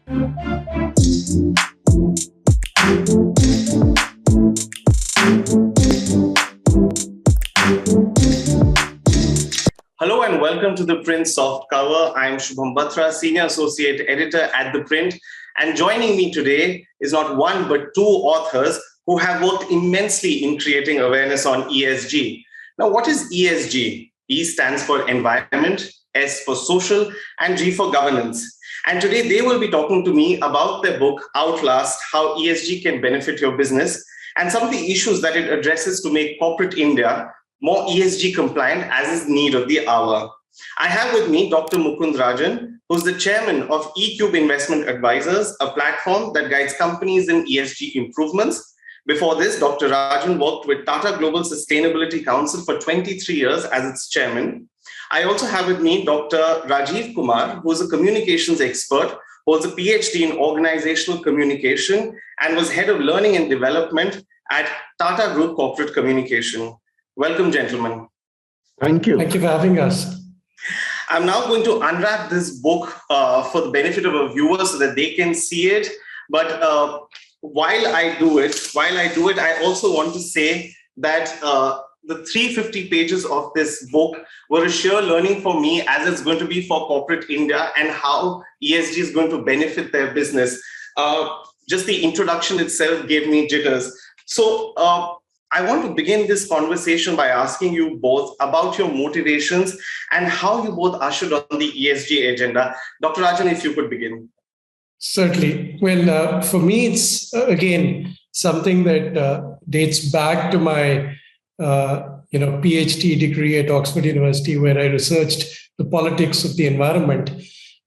Hello and welcome to The Print Soft Cover. I'm Shubham Batra, Senior Associate Editor at ThePrint. And joining me today is not one but two authors who have worked immensely in creating awareness on ESG. Now, what is ESG? E stands for environment, S for social, and G for governance. And today they will be talking to me about their book, Outlast, How ESG Can Benefit Your Business, and some of the issues that it addresses to make corporate India more ESG compliant as is need of the hour. I have with me Dr. Mukund Rajan, who's the chairman of eCube Investment Advisors, a platform that guides companies in ESG improvements. Before this, Dr. Rajan worked with Tata Global Sustainability Council for 23 years as its chairman. I also have with me Dr. Rajiv Kumar, who is a communications expert, holds a PhD in organizational communication, and was head of learning and development at Tata Group Corporate Communication. Welcome, gentlemen. Thank you. Thank you for having us. I'm now going to unwrap this book for the benefit of our viewers so that they can see it. But while I do it, I also want to say that the 350 pages of this book were a sheer learning for me, as it's going to be for corporate India and how ESG is going to benefit their business. Just the introduction itself gave me jitters. So I want to begin this conversation by asking you both about your motivations and how you both ushered on the ESG agenda. Dr. Rajan, if you could begin. Certainly. Well, for me, it's again something that dates back to my PhD degree at Oxford University, where I researched the politics of the environment.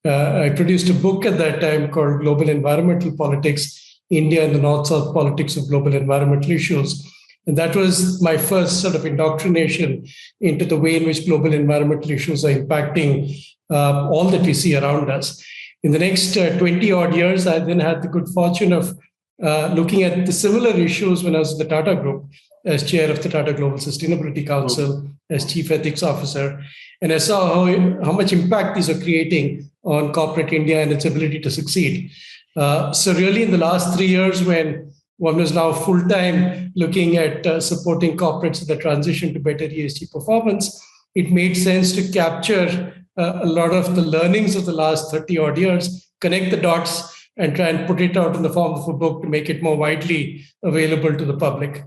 I produced a book at that time called Global Environmental Politics: India and the North-South Politics of Global Environmental Issues. And that was my first sort of indoctrination into the way in which global environmental issues are impacting all that we see around us. In the next 20 odd years, I then had the good fortune of looking at the similar issues when I was at the Tata Group as chair of the Tata Global Sustainability Council, as chief ethics officer. And I saw how much impact these are creating on corporate India and its ability to succeed. So really in the last 3 years, when one was now full-time looking at supporting corporates in the transition to better ESG performance, it made sense to capture a lot of the learnings of the last 30 odd years, connect the dots, and try and put it out in the form of a book to make it more widely available to the public.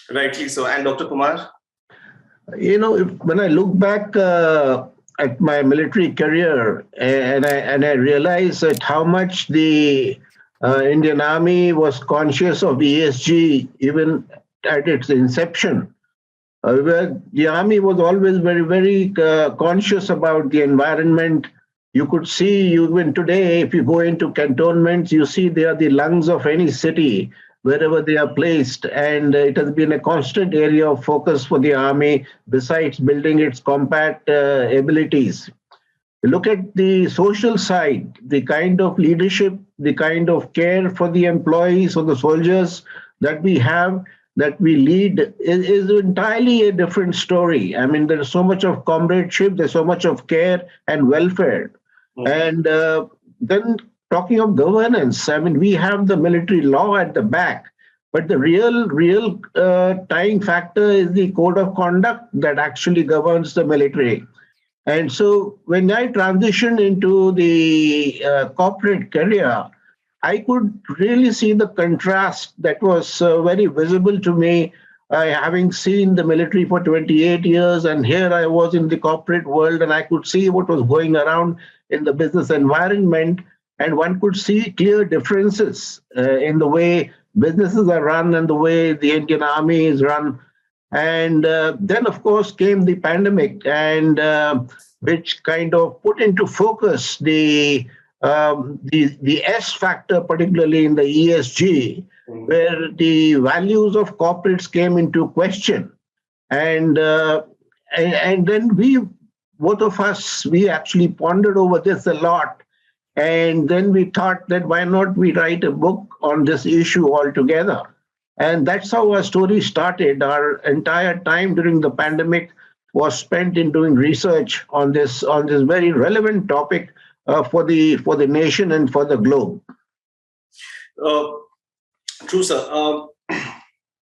Rightly so. And Dr. Kumar? When I look back at my military career and I realize that how much the Indian Army was conscious of ESG even at its inception. Where the Army was always very, very conscious about the environment. You could see, even today, if you go into cantonments, you see they are the lungs of any city, wherever they are placed. And it has been a constant area of focus for the Army, besides building its combat abilities. Look at the social side, the kind of leadership, the kind of care for the employees or the soldiers that we have, that we lead is entirely a different story. I mean, there's so much of comradeship, there's so much of care and welfare. And then talking of governance, I mean, we have the military law at the back, but the real tying factor is the code of conduct that actually governs the military. And so when I transitioned into the corporate career, I could really see the contrast that was very visible to me, having seen the military for 28 years. And here I was in the corporate world, and I could see what was going around in the business environment. And one could see clear differences in the way businesses are run and the way the Indian Army is run. And then, of course, came the pandemic, and which kind of put into focus the S factor, particularly in the ESG, where the values of corporates came into question. And then both of us, we actually pondered over this a lot. And then we thought that why not we write a book on this issue altogether. And that's how our story started. Our entire time during the pandemic was spent in doing research on this very relevant topic for the nation and for the globe. True, sir.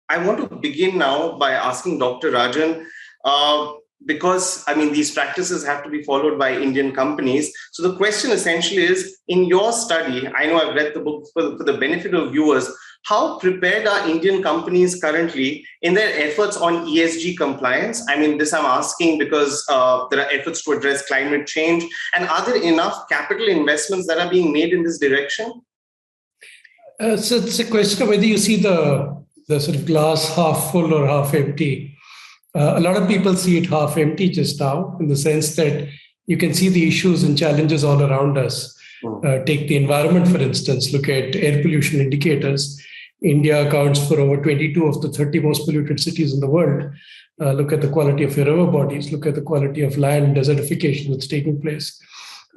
I want to begin now by asking Dr. Rajan, because these practices have to be followed by Indian companies. So the question essentially is, in your study, I know I've read the book for the benefit of viewers, how prepared are Indian companies currently in their efforts on ESG compliance? This I'm asking because there are efforts to address climate change. And are there enough capital investments that are being made in this direction? So it's a question of whether you see the sort of glass half full or half empty. A lot of people see it half empty just now, in the sense that you can see the issues and challenges all around us. Take the environment, for instance, look at air pollution indicators. India accounts for over 22 of the 30 most polluted cities in the world. Look at the quality of your river bodies, look at the quality of land desertification that's taking place.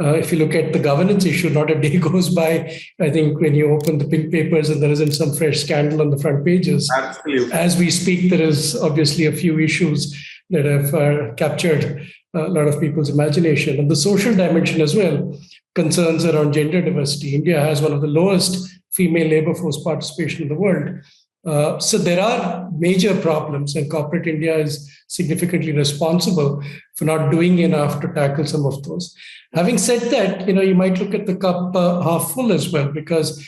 If you look at the governance issue, not a day goes by, I think, when you open the pink papers and there isn't some fresh scandal on the front pages. Absolutely. As we speak, there is obviously a few issues that have captured a lot of people's imagination. And the social dimension as well, concerns around gender diversity. India has one of the lowest female labor force participation in the world. So there are major problems, and corporate India is significantly responsible for not doing enough to tackle some of those. Having said that, you might look at the cup half full as well, because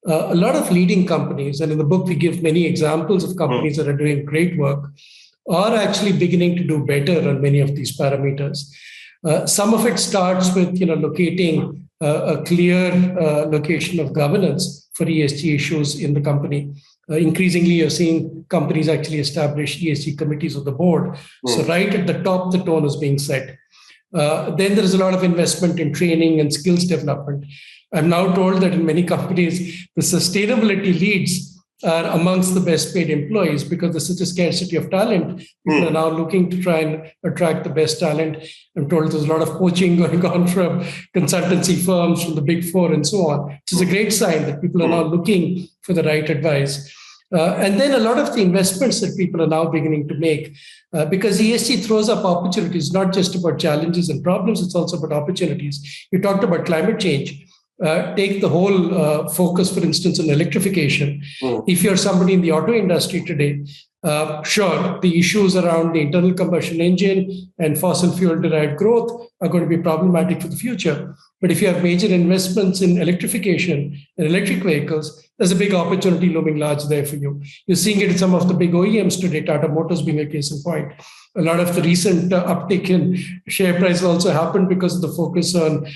a lot of leading companies, and in the book we give many examples of companies that are doing great work, are actually beginning to do better on many of these parameters. Some of it starts with locating a clear location of governance for ESG issues in the company. Increasingly, you're seeing companies actually establish ESG committees of the board. So right at the top, the tone is being set. Then there is a lot of investment in training and skills development. I'm now told that in many companies, the sustainability leads are amongst the best paid employees because there's such a scarcity of talent. People are now looking to try and attract the best talent. I'm told there's a lot of poaching going on from consultancy firms, from the big four and so on, which is a great sign that people are now looking for the right advice. And then a lot of the investments that people are now beginning to make, because ESG throws up opportunities, not just about challenges and problems, it's also about opportunities. You talked about climate change. Take the whole focus, for instance, on electrification. If you're somebody in the auto industry today, sure, the issues around the internal combustion engine and fossil fuel-derived growth are going to be problematic for the future. But if you have major investments in electrification and electric vehicles, there's a big opportunity looming large there for you. You're seeing it in some of the big OEMs today, Tata Motors being a case in point. A lot of the recent uptick in share price also happened because of the focus on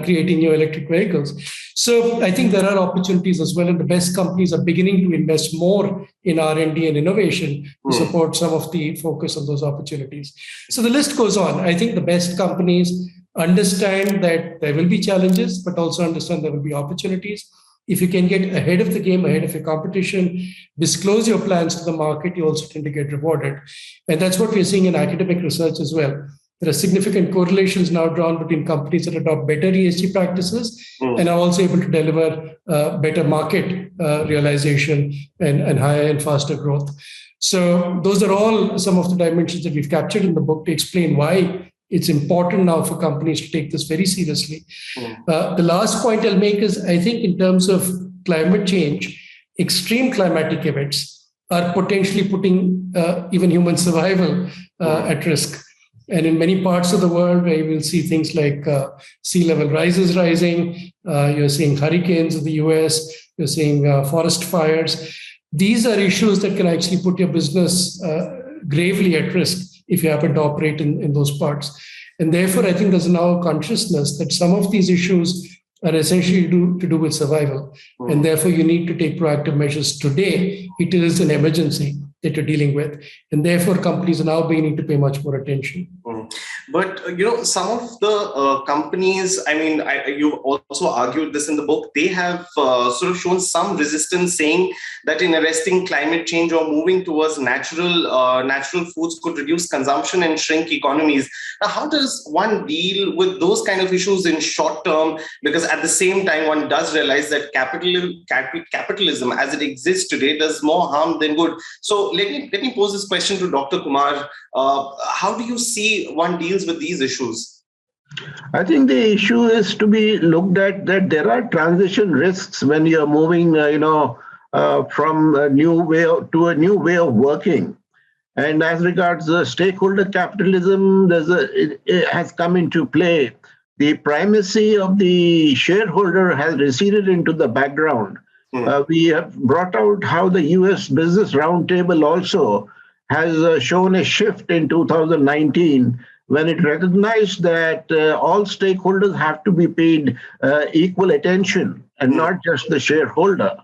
creating new electric vehicles. So I think there are opportunities as well, and the best companies are beginning to invest more in R&D and innovation to support some of the focus on those opportunities. So the list goes on. I think the best companies understand that there will be challenges, but also understand there will be opportunities. If you can get ahead of the game, ahead of your competition, disclose your plans to the market, you also tend to get rewarded. And that's what we're seeing in academic research as well. There are significant correlations now drawn between companies that adopt better ESG practices and are also able to deliver better market realization and higher and faster growth. So those are all some of the dimensions that we've captured in the book to explain why it's important now for companies to take this very seriously. The last point I'll make is, I think in terms of climate change, extreme climatic events are potentially putting even human survival at risk. And in many parts of the world where you will see things like sea level rises rising, you're seeing hurricanes in the US, you're seeing forest fires. These are issues that can actually put your business gravely at risk if you happen to operate in those parts. And therefore, I think there's now a consciousness that some of these issues are essentially to do with survival. And therefore, you need to take proactive measures today. It is an emergency that you're dealing with. And therefore, companies are now beginning to pay much more attention. But, some of the companies, you also argued this in the book, they have sort of shown some resistance, saying that in arresting climate change or moving towards natural foods could reduce consumption and shrink economies. Now, how does one deal with those kind of issues in short term? Because at the same time, one does realize that capitalism as it exists today does more harm than good. So let me pose this question to Dr. Kumar. How do you see one deals with these issues? I think the issue is to be looked at that there are transition risks when you're moving, from a new to a new way of working. And as regards stakeholder capitalism, it has come into play. The primacy of the shareholder has receded into the background. We have brought out how the US Business Roundtable also has shown a shift in 2019 when it recognized that all stakeholders have to be paid equal attention and not just the shareholder.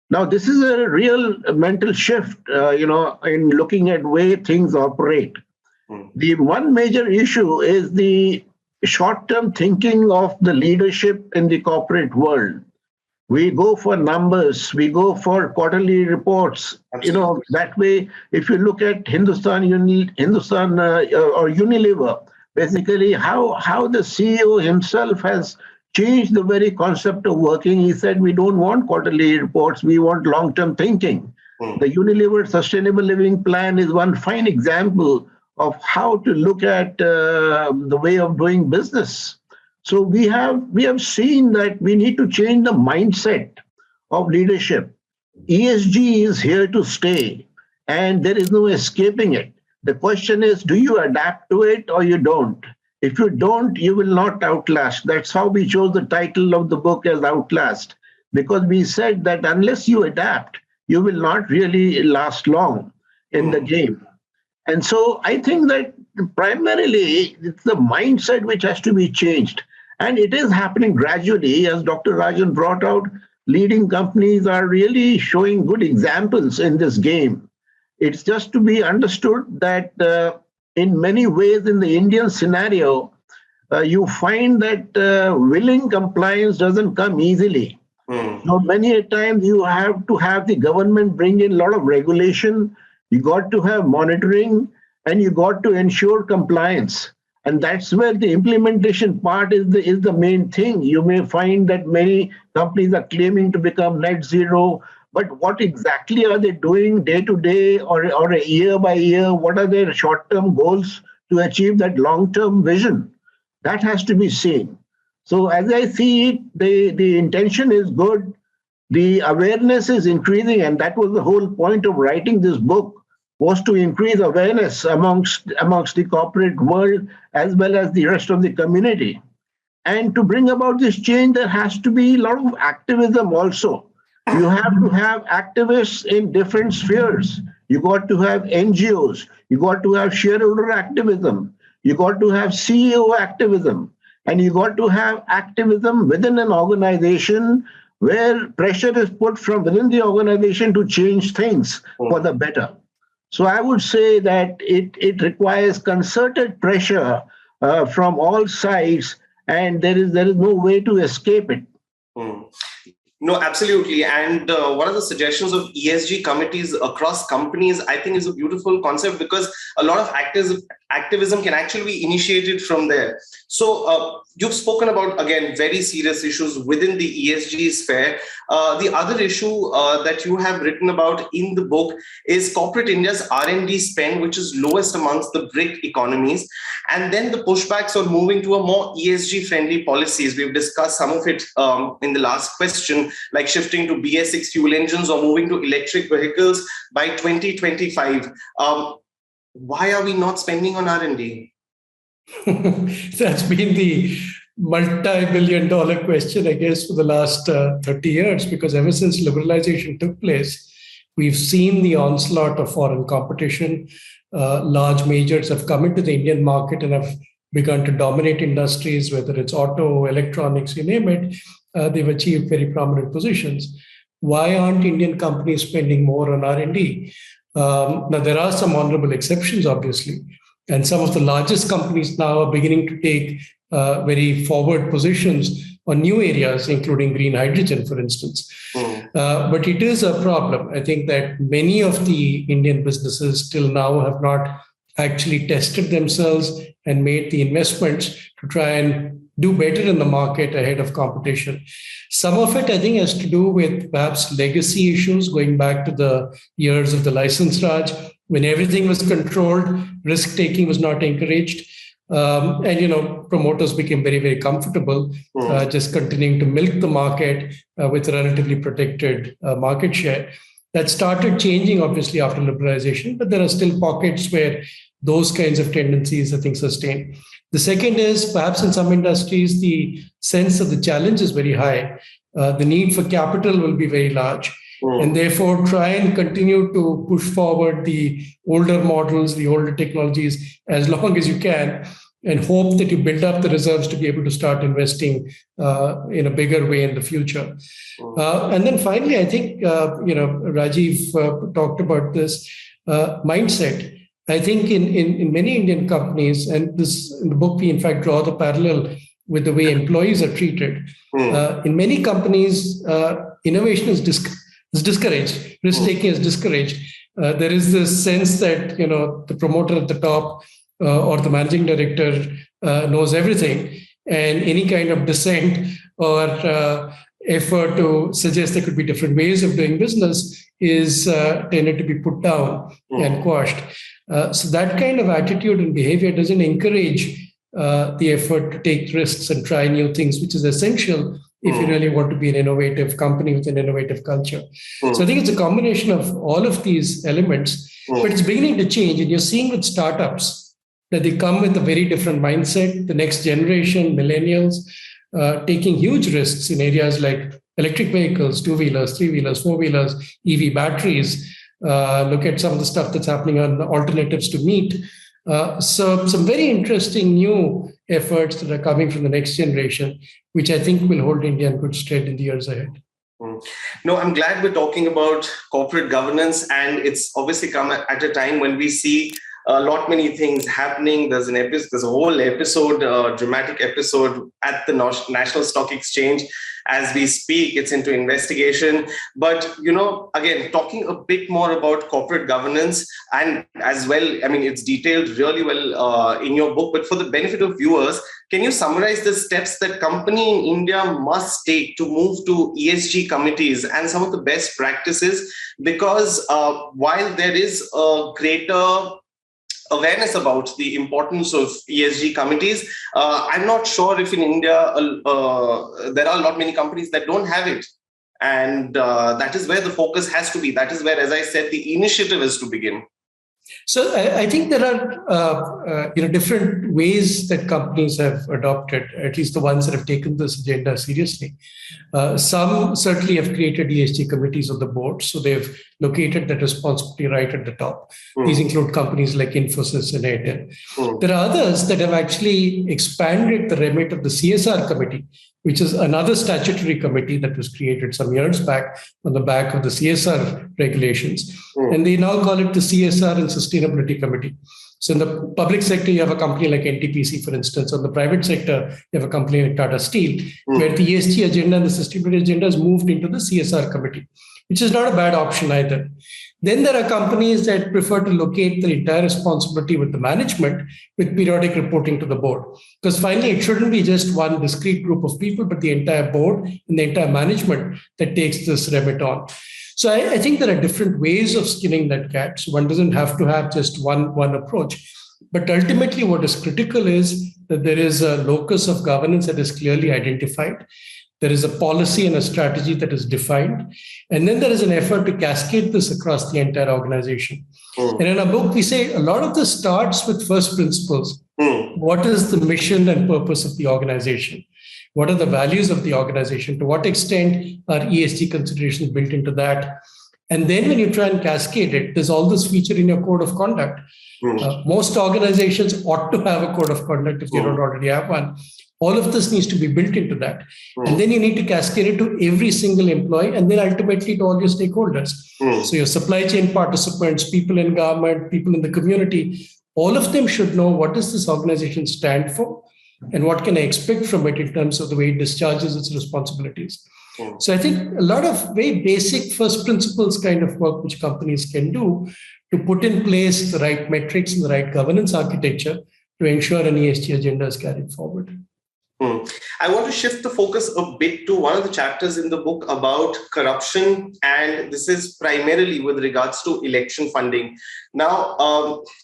Now, this is a real mental shift, in looking at way things operate. The one major issue is the short-term thinking of the leadership in the corporate world. We go for numbers, we go for quarterly reports. Absolutely. That way, if you look at Hindustan or Unilever, basically how the CEO himself has changed the very concept of working. He said, we don't want quarterly reports, we want long-term thinking. The Unilever Sustainable Living Plan is one fine example of how to look at the way of doing business. So we have seen that we need to change the mindset of leadership. ESG is here to stay, and there is no escaping it. The question is, do you adapt to it or you don't? If you don't, you will not outlast. That's how we chose the title of the book as Outlast, because we said that unless you adapt, you will not really last long in the game. And so I think that primarily it's the mindset which has to be changed. And it is happening gradually, as Dr. Rajan brought out. Leading companies are really showing good examples in this game. It's just to be understood that in many ways in the Indian scenario, you find that willing compliance doesn't come easily. Now, many a times you have to have the government bring in a lot of regulation, you got to have monitoring, and you got to ensure compliance. And that's where the implementation part is the main thing. You may find that many companies are claiming to become net zero, but what exactly are they doing day to day or a year by year? What are their short-term goals to achieve that long-term vision? That has to be seen. So as I see it, the intention is good. The awareness is increasing, and that was the whole point of writing this book, was to increase awareness amongst the corporate world as well as the rest of the community. And to bring about this change, there has to be a lot of activism also. You have to have activists in different spheres. You got to have NGOs. You got to have shareholder activism. You got to have CEO activism. And you got to have activism within an organization where pressure is put from within the organization to change things for the better. So I would say that it requires concerted pressure from all sides, and there is no way to escape it. No, absolutely. And one of the suggestions of ESG committees across companies, I think, is a beautiful concept, because a lot of activism can actually be initiated from there. So you've spoken about, again, very serious issues within the ESG sphere. The other issue that you have written about in the book is corporate India's R&D spend, which is lowest amongst the BRIC economies. And then the pushbacks on moving to a more ESG-friendly policies. We've discussed some of it in the last question, like shifting to BS6 fuel engines or moving to electric vehicles by 2025. Why are we not spending on R&D? That's been the multi-billion-dollar question, I guess, for the last 30 years, because ever since liberalization took place, we've seen the onslaught of foreign competition. Large majors have come into the Indian market and have begun to dominate industries, whether it's auto, electronics, you name it. They've achieved very prominent positions. Why aren't Indian companies spending more on R&D? Now, there are some honorable exceptions, obviously, and some of the largest companies now are beginning to take very forward positions on new areas, including green hydrogen, for instance. But it is a problem. I think that many of the Indian businesses till now have not actually tested themselves and made the investments to try and do better in the market ahead of competition. Some of it, I think, has to do with perhaps legacy issues going back to the years of the license Raj, when everything was controlled, risk-taking was not encouraged. And promoters became very, very comfortable just continuing to milk the market with relatively protected market share. That started changing, obviously, after liberalization, but there are still pockets where those kinds of tendencies, I think, sustain. The second is perhaps in some industries, the sense of the challenge is very high. The need for capital will be very large. And therefore, try and continue to push forward the older models, the older technologies as long as you can, and hope that you build up the reserves to be able to start investing in a bigger way in the future. And then finally, I think, Rajiv talked about this mindset. I think in many Indian companies, and this in the book, we in fact draw the parallel with the way employees are treated. In many companies, innovation is discouraged, risk-taking is discouraged. There is this sense that, the promoter at the top or the managing director knows everything, and any kind of dissent or effort to suggest there could be different ways of doing business is tended to be put down and quashed. So that kind of attitude and behavior doesn't encourage the effort to take risks and try new things, which is essential if you really want to be an innovative company with an innovative culture. So I think it's a combination of all of these elements, but it's beginning to change. And you're seeing with startups that they come with a very different mindset. The next generation, millennials, taking huge risks in areas like electric vehicles, two-wheelers, three-wheelers, four-wheelers, EV batteries. Look at some of the stuff that's happening on alternatives to meat. So some very interesting new efforts that are coming from the next generation, which I think will hold India in good stead in the years ahead. No, I'm glad we're talking about corporate governance, and it's obviously come at a time when we see many things happening. There's a whole episode, dramatic episode at the National Stock Exchange. As we speak, it's into investigation. But, again, talking a bit more about corporate governance, and as well, it's detailed really well in your book, but for the benefit of viewers, can you summarize the steps that company in India must take to move to ESG committees and some of the best practices? Because while there is a greater awareness about the importance of ESG committees, I'm not sure if in India there are many companies that don't have it. And that is where the focus has to be. That is where, as I said, the initiative is to begin. So I think there are different ways that companies have adopted, at least the ones that have taken this agenda seriously. Some certainly have created ESG committees on the board, so they've located that responsibility right at the top. These include companies like Infosys and Airtel. There are others that have actually expanded the remit of the CSR committee, which is another statutory committee that was created some years back on the back of the CSR regulations. And they now call it the CSR and Sustainability Committee. So in the public sector, you have a company like NTPC, for instance. On the private sector, you have a company like Tata Steel, where the ESG agenda and the sustainability agenda has moved into the CSR committee, which is not a bad option either. Then there are companies that prefer to locate the entire responsibility with the management with periodic reporting to the board. Because finally, it shouldn't be just one discrete group of people, but the entire board and the entire management that takes this remit on. So I think there are different ways of skinning that cat. So one doesn't have to have just one approach. But ultimately, what is critical is that there is a locus of governance that is clearly identified. There is a policy and a strategy that is defined. And then there is an effort to cascade this across the entire organization. And in our book, we say a lot of this starts with first principles. What is the mission and purpose of the organization? What are the values of the organization? To what extent are ESG considerations built into that? And then when you try and cascade it, there's all this feature in your code of conduct. Most organizations ought to have a code of conduct if they don't already have one. All of this needs to be built into that. And then you need to cascade it to every single employee and then ultimately to all your stakeholders. So your supply chain participants, people in government, people in the community, all of them should know what does this organization stand for and what can I expect from it in terms of the way it discharges its responsibilities. So I think a lot of very basic first principles kind of work which companies can do to put in place the right metrics and the right governance architecture to ensure an ESG agenda is carried forward. I want to shift the focus a bit to one of the chapters in the book about corruption, and this is primarily with regards to election funding. Now,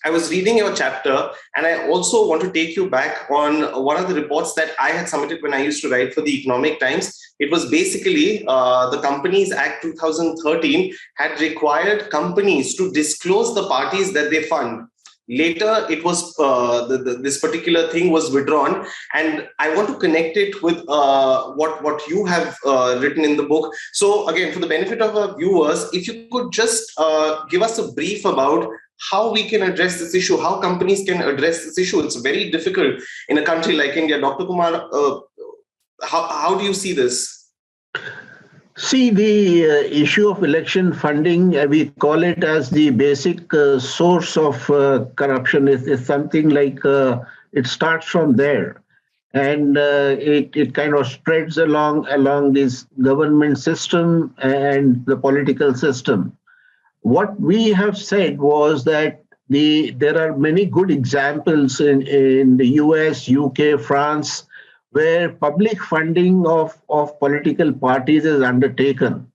I was reading your chapter, and I also want to take you back on one of the reports that I had submitted when I used to write for the Economic Times. It was basically the Companies Act 2013 had required companies to disclose the parties that they fund. Later, it was this particular thing was withdrawn, and I want to connect it with what you have written in the book. So, again, for the benefit of our viewers, if you could just give us a brief about how we can address this issue, how companies can address this issue. It's very difficult in a country like India. Dr. Kumar, how do you see this? See, the issue of election funding, we call it as the basic source of corruption, is something like it starts from there. And it kind of spreads along this government system and the political system. What we have said was that there are many good examples in the US, UK, France, where public funding of political parties is undertaken.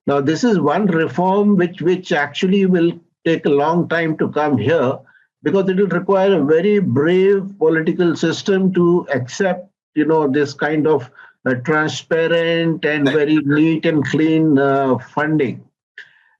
Now, this is one reform which actually will take a long time to come here, because it will require a very brave political system to accept, this kind of transparent and very neat and clean funding.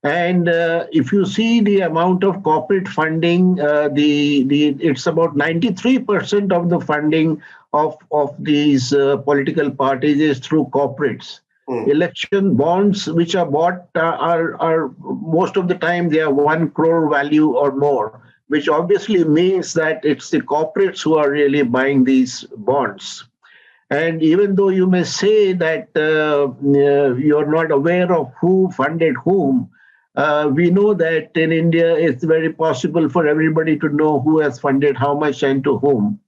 And if you see the amount of corporate funding, it's about 93% of the funding of these political parties is through corporates. Election bonds, which are bought, are most of the time they are 1 crore value or more, which obviously means that it's the corporates who are really buying these bonds. And even though you may say that you're not aware of who funded whom, we know that in India, it's very possible for everybody to know who has funded how much and to whom.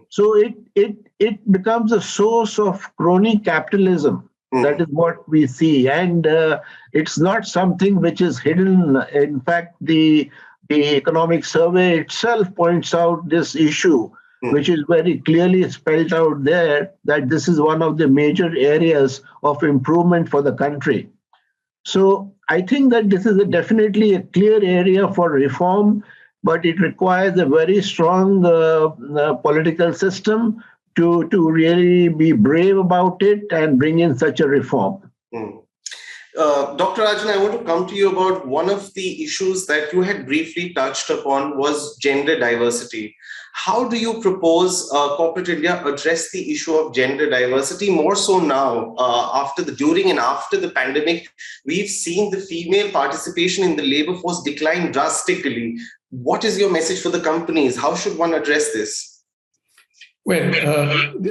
So it becomes a source of crony capitalism. That is what we see. And it's not something which is hidden. In fact, the economic survey itself points out this issue, which is very clearly spelled out there, that this is one of the major areas of improvement for the country. So I think that this is definitely a clear area for reform, but it requires a very strong political system to really be brave about it and bring in such a reform. Dr. Rajan, I want to come to you about one of the issues that you had briefly touched upon was gender diversity. How do you propose corporate India address the issue of gender diversity? More so now, during and after the pandemic, we've seen the female participation in the labor force decline drastically. What is your message for the companies? How should one address this? Well,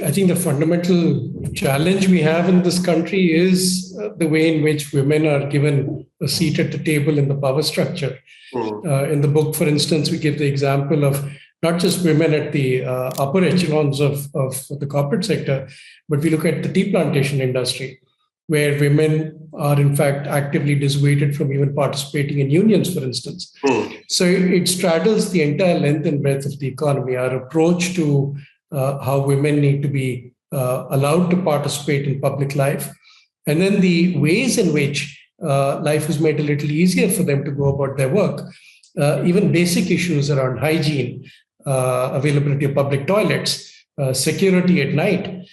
I think the fundamental challenge we have in this country is the way in which women are given a seat at the table in the power structure. In the book, for instance, we give the example of not just women at the upper echelons of the corporate sector, but we look at the tea plantation industry, where women are in fact actively dissuaded from even participating in unions, for instance. So it straddles the entire length and breadth of the economy. Our approach to how women need to be allowed to participate in public life, and then the ways in which life is made a little easier for them to go about their work. Even basic issues around hygiene, availability of public toilets, security at night.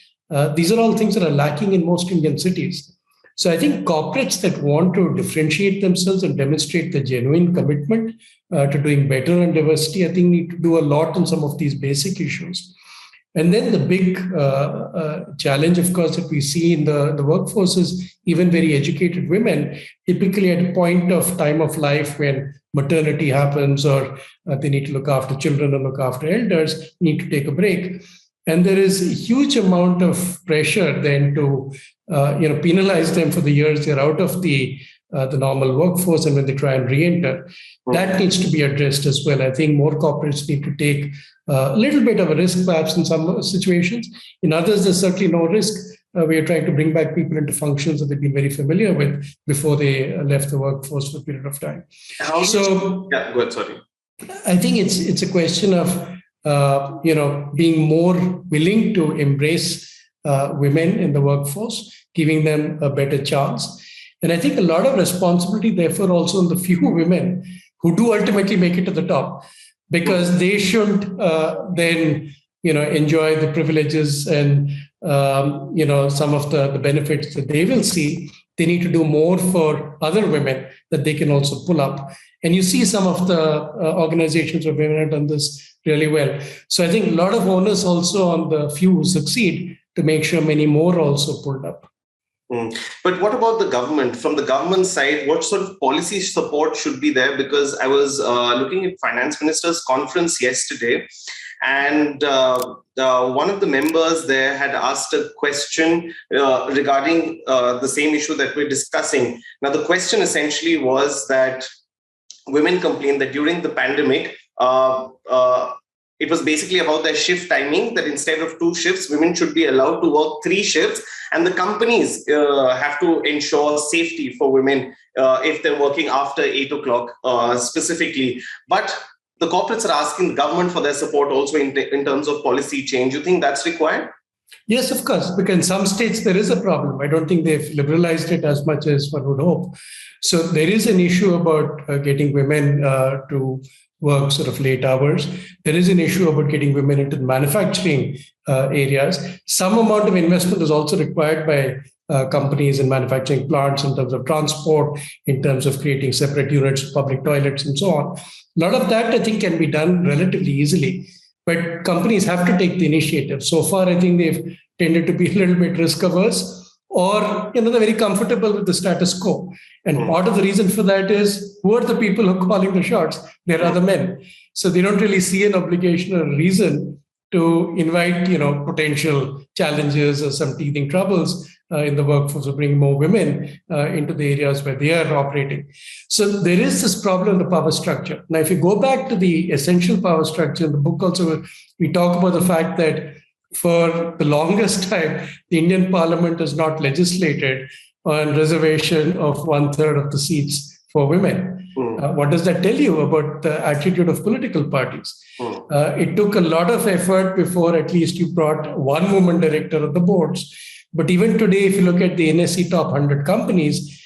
These are all things that are lacking in most Indian cities. So I think corporates that want to differentiate themselves and demonstrate the genuine commitment to doing better on diversity, I think need to do a lot on some of these basic issues. And then the big challenge, of course, that we see in the workforce is even very educated women, typically at a point of time of life when maternity happens or they need to look after children or look after elders, need to take a break. And there is a huge amount of pressure then to penalize them for the years they're out of the normal workforce and when they try and re-enter. That needs to be addressed as well. I think more corporates need to take a little bit of a risk, perhaps in some situations. In others, there's certainly no risk. We are trying to bring back people into functions that they've been very familiar with before they left the workforce for a period of time. Go ahead, sorry. I think it's a question of being more willing to embrace women in the workforce, giving them a better chance. And I think a lot of responsibility, therefore, also on the few women who do ultimately make it to the top, because they should then, enjoy the privileges and, some of the benefits that they will see. They need to do more for other women that they can also pull up. And you see some of the organizations of women have done this really well. So I think a lot of onus also on the few who succeed to make sure many more also pulled up. But what about the government? From the government side, what sort of policy support should be there? Because I was looking at Finance Minister's conference yesterday, and one of the members there had asked a question regarding the same issue that we're discussing. Now, the question essentially was that women complained that during the pandemic, it was basically about their shift timing, that instead of 2 shifts, women should be allowed to work 3 shifts. And the companies have to ensure safety for women if they're working after 8 o'clock specifically. But the corporates are asking the government for their support also in terms of policy change. You think that's required? Yes, of course, because in some states there is a problem. I don't think they've liberalized it as much as one would hope. So there is an issue about getting women to work sort of late hours. There is an issue about getting women into the manufacturing areas. Some amount of investment is also required by companies and manufacturing plants in terms of transport, in terms of creating separate units, public toilets, and so on. A lot of that, I think, can be done relatively easily. But companies have to take the initiative. So far, I think they've tended to be a little bit risk averse, or they're very comfortable with the status quo. And part of the reason for that is, who are the people who are calling the shots? They're other men. So they don't really see an obligation or a reason to invite, potential challenges or some teething troubles in the workforce, or bring more women into the areas where they are operating. So there is this problem in the power structure. Now, if you go back to the essential power structure in the book also, we talk about the fact that for the longest time, the Indian Parliament has not legislated on reservation of 1/3 of the seats for women. What does that tell you about the attitude of political parties? It took a lot of effort before at least you brought one woman director of the boards. But even today, if you look at the NSE top 100 companies,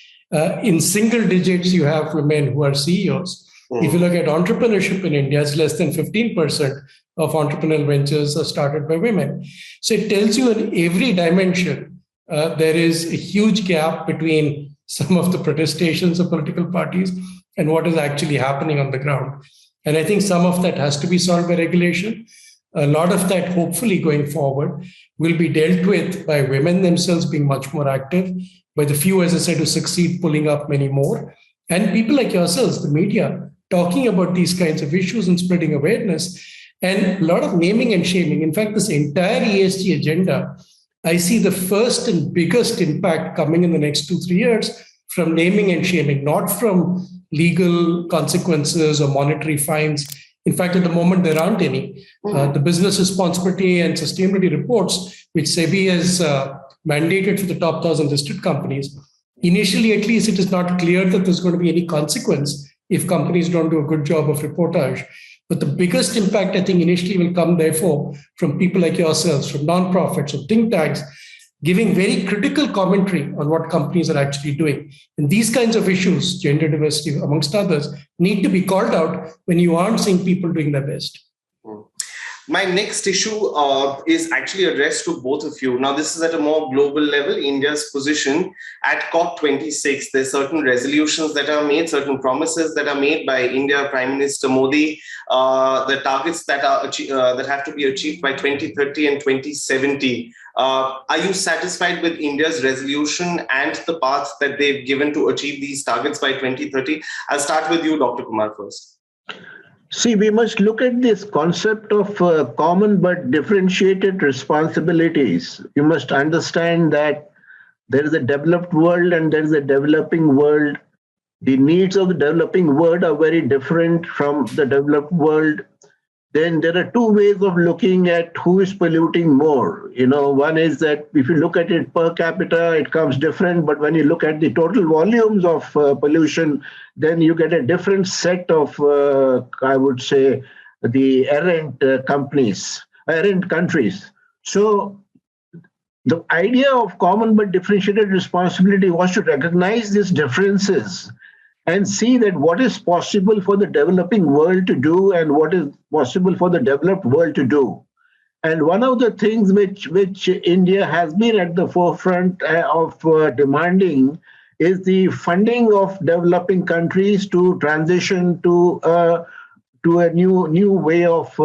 in single digits, you have women who are CEOs. If you look at entrepreneurship in India, it's less than 15% of entrepreneurial ventures are started by women. So it tells you in every dimension, there is a huge gap between some of the protestations of political parties and what is actually happening on the ground. And I think some of that has to be solved by regulation. A lot of that, hopefully going forward, will be dealt with by women themselves being much more active, by the few, as I said, who succeed pulling up many more, and people like yourselves, the media, talking about these kinds of issues and spreading awareness, and a lot of naming and shaming. In fact, this entire ESG agenda, I see the first and biggest impact coming in the next 2-3 years from naming and shaming, not from legal consequences or monetary fines. In fact, at the moment, there aren't any. The business responsibility and sustainability reports, which SEBI has mandated for the top 1,000 listed companies, initially, at least, it is not clear that there's going to be any consequence if companies don't do a good job of reportage. But the biggest impact, I think, initially will come, therefore, from people like yourselves, from nonprofits, from think tanks, giving very critical commentary on what companies are actually doing. And these kinds of issues, gender diversity, amongst others, need to be called out when you aren't seeing people doing their best. My next issue is actually addressed to both of you. Now, this is at a more global level, India's position at COP26. There's certain resolutions that are made, certain promises that are made by India Prime Minister Modi, the targets that are that have to be achieved by 2030 and 2070. Are you satisfied with India's resolution and the path that they've given to achieve these targets by 2030? I'll start with you, Dr. Kumar, first. See, we must look at this concept of common but differentiated responsibilities. You must understand that there is a developed world and there is a developing world. The needs of the developing world are very different from the developed world. Then there are two ways of looking at who is polluting more. One is that if you look at it per capita, it comes different. But when you look at the total volumes of pollution, then you get a different set of, I would say, the errant countries. So the idea of common but differentiated responsibility was to recognize these differences and see that what is possible for the developing world to do and what is possible for the developed world to do. And one of the things which India has been at the forefront of demanding is the funding of developing countries to transition to a new way of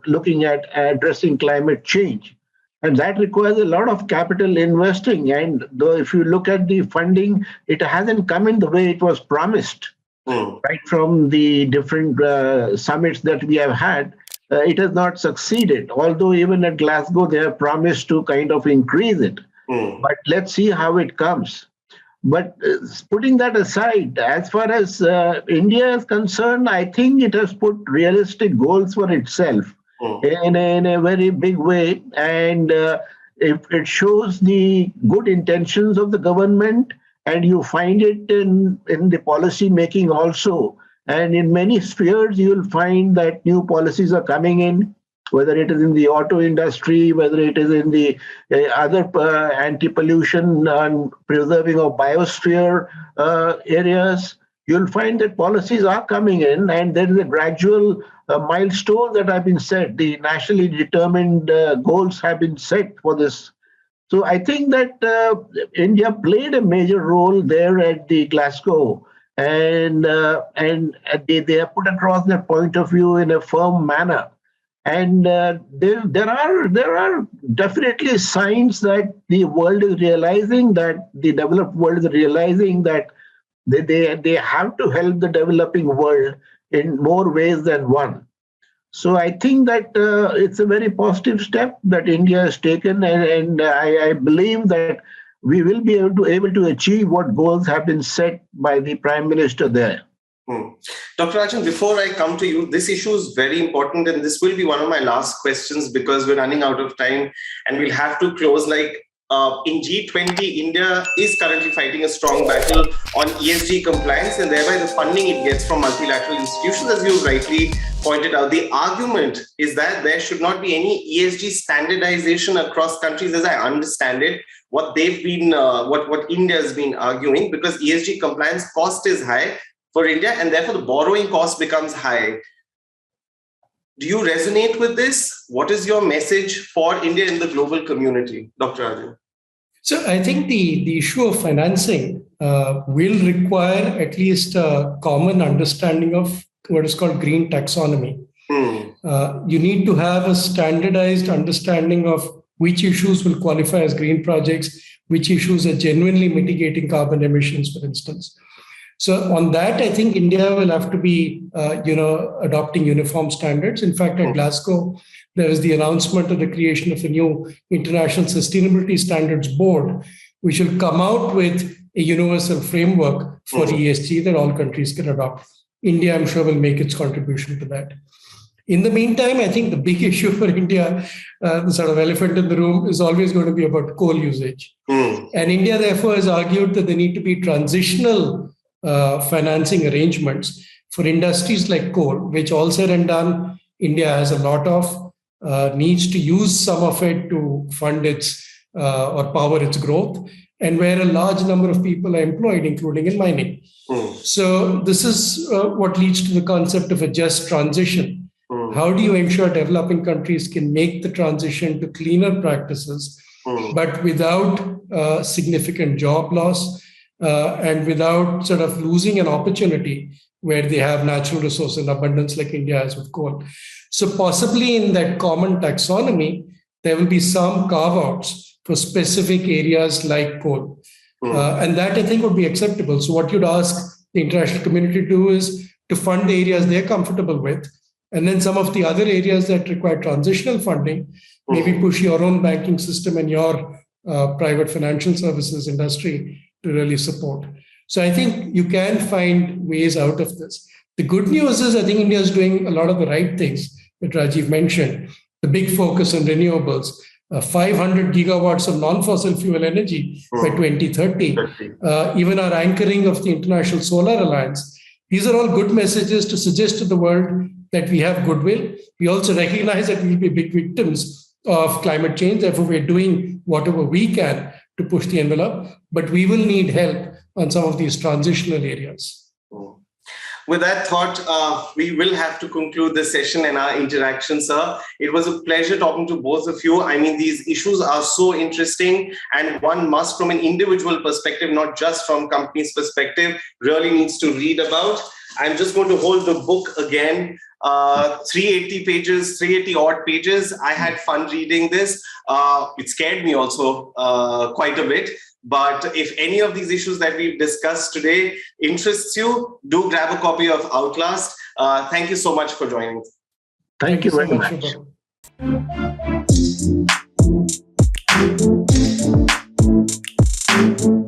looking at addressing climate change. And that requires a lot of capital investing. And though if you look at the funding, it hasn't come in the way it was promised. Right from the different summits that we have had, it has not succeeded. Although even at Glasgow, they have promised to kind of increase it. But let's see how it comes. But putting that aside, as far as India is concerned, I think it has put realistic goals for itself in a very big way. And it shows the good intentions of the government, and you find it in the policy making also. And in many spheres, you'll find that new policies are coming in, whether it is in the auto industry, whether it is in the other anti-pollution and preserving of biosphere areas. You'll find that policies are coming in, and there is a gradual milestone that have been set. The nationally determined goals have been set for this. So I think that India played a major role there at the Glasgow, and they have put across their point of view in a firm manner. And there are definitely signs that the world is realizing, that the developed world is realizing that they have to help the developing world in more ways than one. So I think that it's a very positive step that India has taken, and I believe that we will be able to achieve what goals have been set by the Prime Minister there. Dr. Rajan, before I come to you, this issue is very important, and this will be one of my last questions because we're running out of time and we'll have to close. In G20, India is currently fighting a strong battle on ESG compliance and thereby the funding it gets from multilateral institutions, as you rightly pointed out. The argument is that there should not be any ESG standardization across countries, as I understand it. What India has been arguing, because ESG compliance cost is high for India, and therefore the borrowing cost becomes high. Do you resonate with this? What is your message for India in the global community, Dr. Rajan? So I think the issue of financing will require at least a common understanding of what is called green taxonomy. You need to have a standardized understanding of which issues will qualify as green projects, which issues are genuinely mitigating carbon emissions, for instance. So on that, I think India will have to be, adopting uniform standards. In fact, at Glasgow, there was the announcement of the creation of a new International Sustainability Standards Board, which will come out with a universal framework for ESG that all countries can adopt. India, I'm sure, will make its contribution to that. In the meantime, I think the big issue for India, the sort of elephant in the room, is always going to be about coal usage. And India, therefore, has argued that there need to be transitional financing arrangements for industries like coal, which all said and done, India has a lot of, needs to use some of it to fund its or power its growth, and where a large number of people are employed, including in mining. So this is what leads to the concept of a just transition. How do you ensure developing countries can make the transition to cleaner practices, but without significant job loss, and without sort of losing an opportunity where they have natural resource in abundance like India has with coal? So possibly in that common taxonomy, there will be some carve-outs for specific areas like coal. And that, I think, would be acceptable. So what you'd ask the international community to do is to fund the areas they're comfortable with, and then some of the other areas that require transitional funding, maybe push your own banking system and your private financial services industry to really support. So I think you can find ways out of this. The good news is I think India is doing a lot of the right things that Rajiv mentioned. The big focus on renewables, 500 gigawatts of non-fossil fuel energy by 2030, even our anchoring of the International Solar Alliance. These are all good messages to suggest to the world that we have goodwill. We also recognize that we'll be big victims of climate change. Therefore, we're doing whatever we can to push the envelope, but we will need help on some of these transitional areas. With that thought, we will have to conclude this session and our interaction, sir. It was a pleasure talking to both of you. I mean, these issues are so interesting, and one must, from an individual perspective, not just from company's perspective, really needs to read about. I'm just going to hold the book again. 380 pages, 380 odd pages. I had fun reading this. It scared me also quite a bit. But if any of these issues that we've discussed today interests you, do grab a copy of Outlast. Thank you so much for joining. Thank you very much.